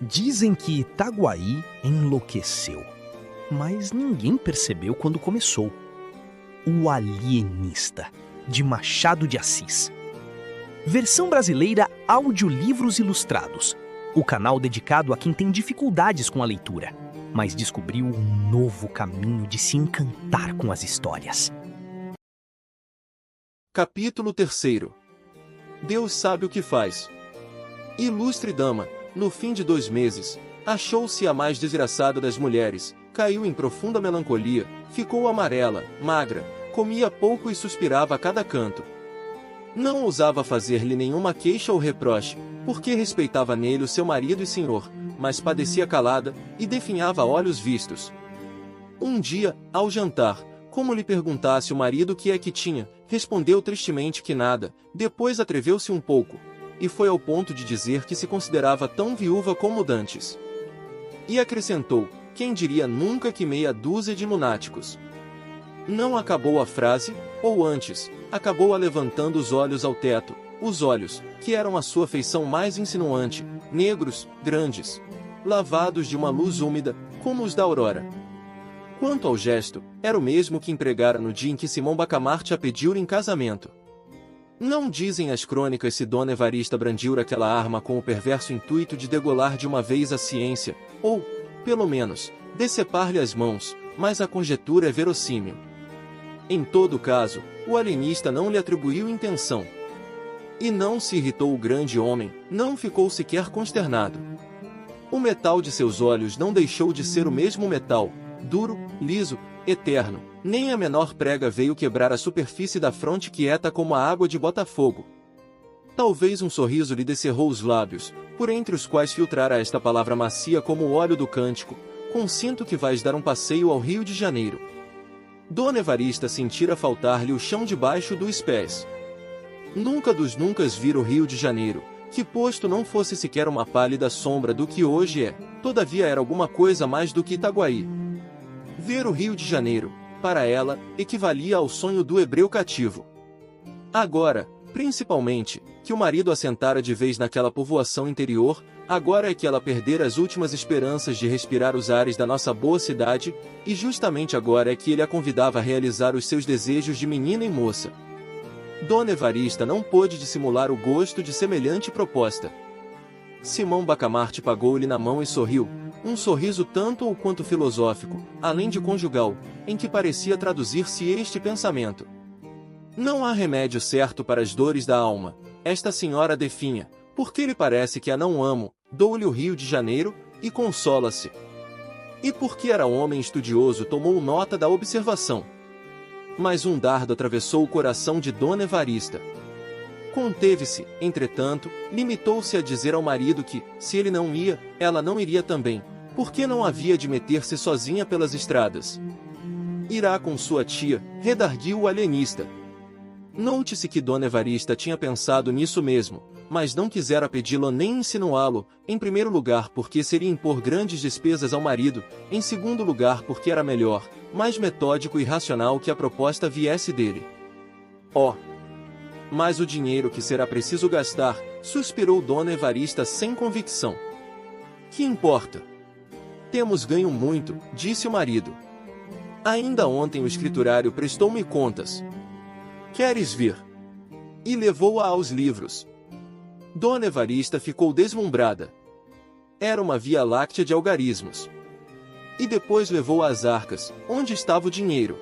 Dizem que Itaguaí enlouqueceu, mas ninguém percebeu quando começou. O Alienista, de Machado de Assis. Versão brasileira Audiolivros Ilustrados. O canal dedicado a quem tem dificuldades com a leitura, mas descobriu um novo caminho de se encantar com as histórias. Capítulo 3. Deus sabe o que faz. Ilustre dama, no fim de 2 meses, achou-se a mais desgraçada das mulheres, caiu em profunda melancolia, ficou amarela, magra, comia pouco e suspirava a cada canto. Não ousava fazer-lhe nenhuma queixa ou reproche, porque respeitava nele o seu marido e senhor, mas padecia calada, e definhava a olhos vistos. Um dia, ao jantar, como lhe perguntasse o marido o que é que tinha, respondeu tristemente que nada, depois atreveu-se um pouco, e foi ao ponto de dizer que se considerava tão viúva como dantes. E acrescentou, quem diria nunca que meia dúzia de lunáticos. Não acabou a frase, ou antes, acabou-a levantando os olhos ao teto, os olhos, que eram a sua feição mais insinuante, negros, grandes, lavados de uma luz úmida, como os da aurora. Quanto ao gesto, era o mesmo que empregara no dia em que Simão Bacamarte a pediu em casamento. Não dizem as crônicas se Dona Evarista brandiu aquela arma com o perverso intuito de degolar de uma vez a ciência, ou, pelo menos, decepar-lhe as mãos, mas a conjetura é verossímil. Em todo caso, o alienista não lhe atribuiu intenção. E não se irritou o grande homem, não ficou sequer consternado. O metal de seus olhos não deixou de ser o mesmo metal, duro, liso, eterno, nem a menor prega veio quebrar a superfície da fronte quieta como a água de Botafogo. Talvez um sorriso lhe descerrou os lábios, por entre os quais filtrara esta palavra macia como o óleo do cântico, consinto que vais dar um passeio ao Rio de Janeiro. Dona Evarista sentira faltar-lhe o chão debaixo dos pés. Nunca dos nuncas vira o Rio de Janeiro, que posto não fosse sequer uma pálida sombra do que hoje é, todavia era alguma coisa mais do que Itaguaí. Ver o Rio de Janeiro, para ela, equivalia ao sonho do hebreu cativo. Agora, principalmente, que o marido assentara de vez naquela povoação interior, agora é que ela perdera as últimas esperanças de respirar os ares da nossa boa cidade, e justamente agora é que ele a convidava a realizar os seus desejos de menina e moça. Dona Evarista não pôde dissimular o gosto de semelhante proposta. Simão Bacamarte pagou-lhe na mão e sorriu, um sorriso tanto ou quanto filosófico, além de conjugal, em que parecia traduzir-se este pensamento. Não há remédio certo para as dores da alma, esta senhora definha, porque lhe parece que a não amo, dou-lhe o Rio de Janeiro, e consola-se. E porque era homem estudioso tomou nota da observação. Mas um dardo atravessou o coração de Dona Evarista. Conteve-se, entretanto, limitou-se a dizer ao marido que, se ele não ia, ela não iria também, porque não havia de meter-se sozinha pelas estradas. Irá com sua tia, redarguiu o alienista. Note-se que Dona Evarista tinha pensado nisso mesmo, mas não quisera pedi-lo nem insinuá-lo, em primeiro lugar porque seria impor grandes despesas ao marido, em segundo lugar porque era melhor, mais metódico e racional que a proposta viesse dele. Oh! Mas o dinheiro que será preciso gastar, suspirou Dona Evarista sem convicção. Que importa? Temos ganho muito, disse o marido. Ainda ontem o escriturário prestou-me contas. Queres vir? E levou-a aos livros. Dona Evarista ficou deslumbrada. Era uma via láctea de algarismos. E depois levou-a às arcas, onde estava o dinheiro.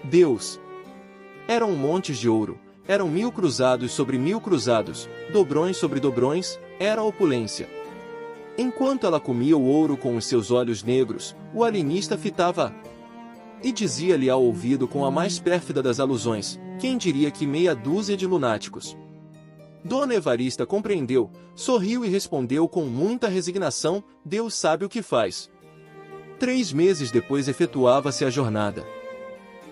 Deus! Eram montes de ouro, eram 1000 cruzados sobre 1000 cruzados, dobrões sobre dobrões, era a opulência. Enquanto ela comia o ouro com os seus olhos negros, o alienista fitava-a. E dizia-lhe ao ouvido com a mais pérfida das alusões, quem diria que meia dúzia de lunáticos. Dona Evarista compreendeu, sorriu e respondeu com muita resignação, Deus sabe o que faz. 3 meses depois efetuava-se a jornada.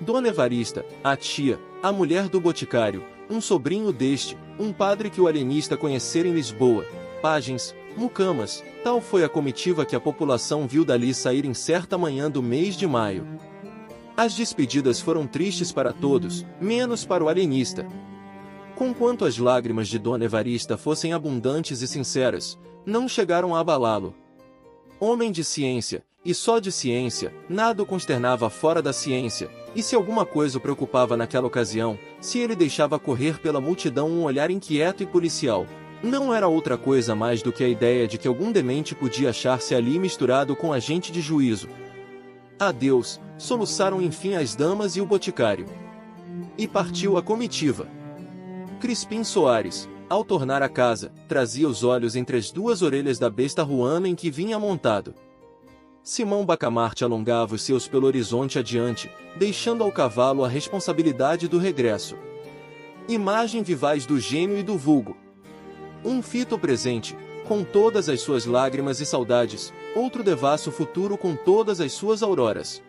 Dona Evarista, a tia, a mulher do boticário, um sobrinho deste, um padre que o alienista conhecera em Lisboa, pajens, mucamas, tal foi a comitiva que a população viu dali sair em certa manhã do mês de maio. As despedidas foram tristes para todos, menos para o alienista. Conquanto as lágrimas de Dona Evarista fossem abundantes e sinceras, não chegaram a abalá-lo. Homem de ciência, e só de ciência, nada o consternava fora da ciência, e se alguma coisa o preocupava naquela ocasião, se ele deixava correr pela multidão um olhar inquieto e policial, não era outra coisa mais do que a ideia de que algum demente podia achar-se ali misturado com a gente de juízo. Adeus, soluçaram enfim as damas e o boticário. E partiu a comitiva. Crispim Soares, ao tornar a casa, trazia os olhos entre as duas orelhas da besta ruana em que vinha montado. Simão Bacamarte alongava os seus pelo horizonte adiante, deixando ao cavalo a responsabilidade do regresso. Imagem vivaz do gênio e do vulgo. Um fito presente, com todas as suas lágrimas e saudades, outro devasso futuro com todas as suas auroras.